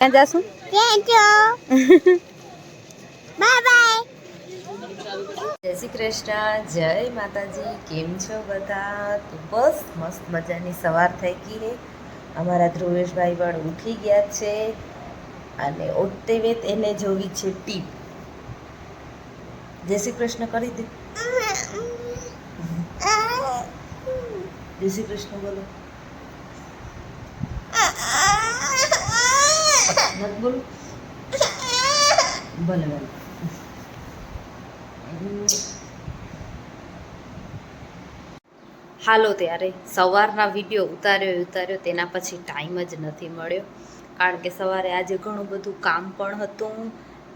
ક્યાં જાશું? Bye bye. જય શ્રી કૃષ્ણ, જય માતાજી. કેમ છો બધા? તો બસ મસ્ત મજાની સવાર થઈ ગઈ છે. અમારા ધ્રુવેશભાઈ પણ ઉઠી ગયા છે અને ઉઠતે વેત એને જોવી છે ટીપ. જય શ્રી કૃષ્ણ કરી દે. જય શ્રી કૃષ્ણ બોલો. મત બોલો. ભલે ભલે. હાલો ત્યારે સવારના વિડીયો ઉતાર્યો તેના પછી ટાઈમ જ નથી મળ્યો, કારણ કે સવારે આજે ઘણું બધું કામ પણ હતું.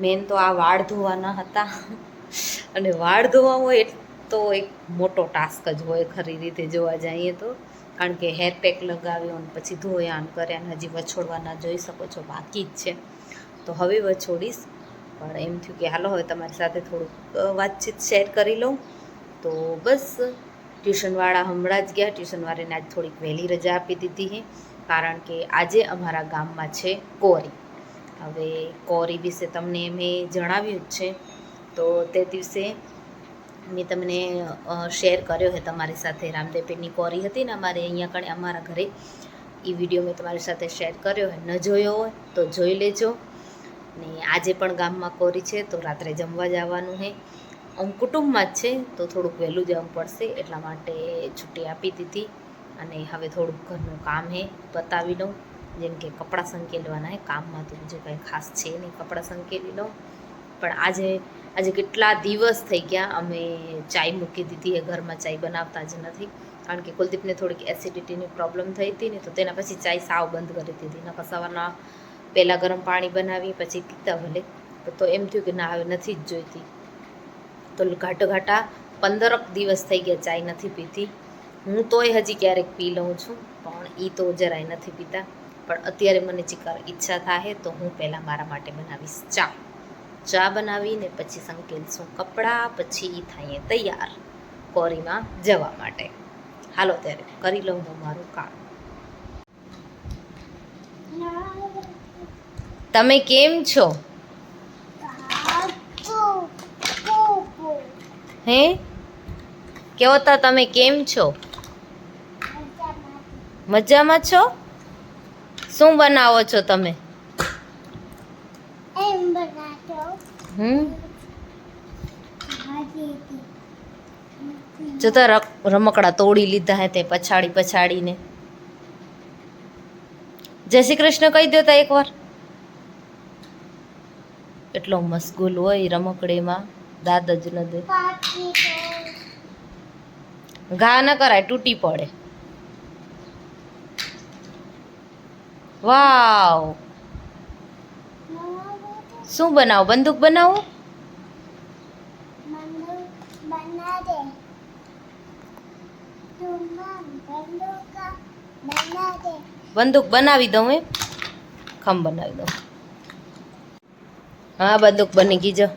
મેન તો આ વાળ ધોવાના હતા અને વાળ ધોવા હોય તો એક મોટો ટાસ્ક જ હોય ખરી રીતે જોવા જઈએ તો, કારણ કે હેર પેક લગાવ્યો અને પછી ધોયા ને કર્યા. હજી વછોડવાના જોઈ શકો છો બાકી જ છે, તો હવે વછોડીશ. પણ એમ થયું કે હાલો હવે તમારી સાથે થોડુંક વાતચીત શેર કરી લઉં. તો બસ ટ્યુશનવાળા હમણાં જ ગયા. ટ્યુશનવાળાને આજ થોડીક વહેલી રજા આપી દીધી છે, કારણ કે આજે અમારા ગામમાં છે કોરી. હવે કોરી વિશે તમને મેં જણાવ્યું જ છે, તો તે દિવસે મેં તમને શેર કર્યો છે તમારી સાથે. રામદેવપીરની કોરી હતી ને અમારે અહીંયા કણે અમારા ઘરે, એ વિડીયો મેં તમારી સાથે શેર કર્યો છે. ન જોયો હોય તો જોઈ લેજો. ને આજે પણ ગામમાં કોરી છે, તો રાત્રે જમવા જવાનું છે. કુટુંબમાં જ છે, તો થોડુંક વહેલું જવું પડશે, એટલા માટે છુટ્ટી આપી દીધી. અને હવે થોડુંક ઘરનું કામ છે બતાવી લઉં, જેમ કે કપડાં સંકેલવાના છે. કામમાં તો બીજું કંઈ ખાસ છે નહીં, કપડાં સંકેલી લઉં. પણ આજે કેટલા દિવસ થઈ ગયા અમે ચાય મૂકી દીધી એ ઘરમાં. ચાય બનાવતા જ નથી, કારણ કે કુલદીપને થોડીક એસિડિટીની પ્રોબ્લેમ થઈ હતી ને, તો તેના પછી ચાય સાવ બંધ કરી દીધી. નકર સવારના પહેલાં ગરમ પાણી બનાવી પછી પીતા ભલે, તો એમ થયું કે ના હવે નથી જ જોઈતી. તો ઘાટા 15 દિવસ થઈ ગયા ચાય નથી પીતી. હું તોય હજી ક્યારેક પી લઉં છું, પણ એ તો જરાય નથી પીતા. પણ અત્યારે મને ઈચ્છા થાય તો હું પહેલાં મારા માટે બનાવીશ ચા બનાવીને પછી સંકેલશું કપડાં, પછી થઈએ તૈયાર કોરીમાં જવા માટે. હાલો ત્યારે કરી લઉં હું મારું કામ. તમે કેમ છો? હે કેવો તા તમે કેમ છો? મજામાં છો? શું બનાવો છો તમે? જો તો રમકડા તોડી લીધા હે તે પછાડીને. જય શ્રી કૃષ્ણ કહી દો તા એકવાર. એટલો મશગુલ હોય રમકડીમાં, દાદ જ ન દે. ઘા ન કરાય, તૂટી પડે. વાવ, શું બનાવો? બંદૂક બનાવો? બંદૂક બનાવી દઉં એમ? ખમ બનાવી દઉં. હા બંદૂક બની ગઈ. જો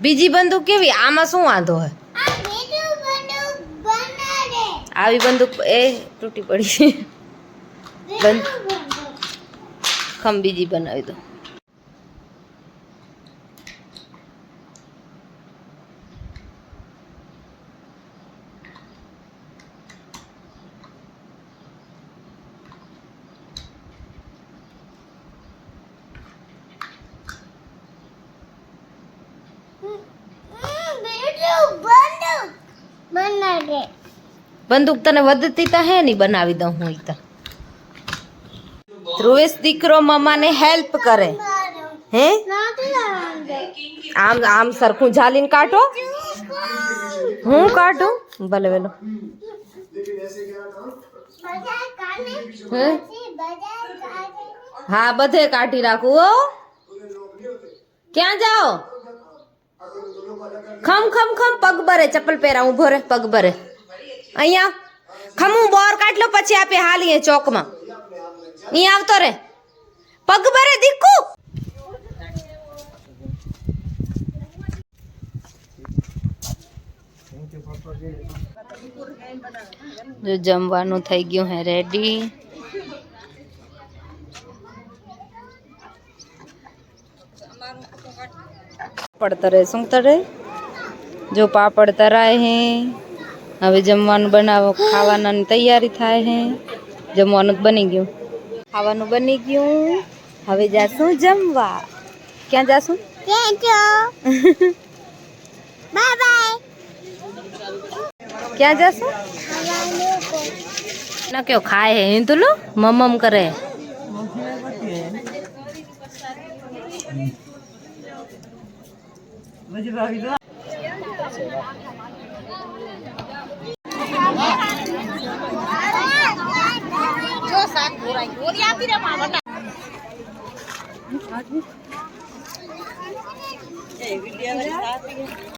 બીજી બંદૂક કેવી? આમાં શું વાંધો હે? આવી બંદૂક એ તૂટી પડી. ખમ બીજી બનાવી દો. બંદૂક તને વધતી તા હે ની બનાવી દઉં હું. ઈતા ધ્રુવેશ દીકરો મમ્માને હેલ્પ કરે હે. આમ સરખું ઝાલીને કાઢો. હું કાઢું? ભલે વેલો. હા બધે કાઢી રાખું હો. ક્યાં જાઓ? ખમ પગ ભરે, ચપ્પલ પહેરા. ઉભો રે, પગ ભરે. અહીંયા ખમું બોર કાઢ લો, પછી આપે હાલીએ ચોકમાં. અહીં આવતો રે, પગ ભરે દીકુ. જો જમવાનું થઈ ગયું હે રેડી. પાપડ તરે શું તરે? જો પાપડ તરાય હે. હવે જમવાનું બનાવો, ખાવાની તૈયારી થાય હે. જમવાનું બની ગયું, ખાવાનું બની ગયું. હવે જાશું જમવા. ક્યાં જાશું? Bye bye. ક્યાં જાશું? ના કયો ખાય હે હિંદુલો મમમ કરે. જો શાક પૂરાઈ ગોરી આપી રે મામા. એ વિડિયો વાળી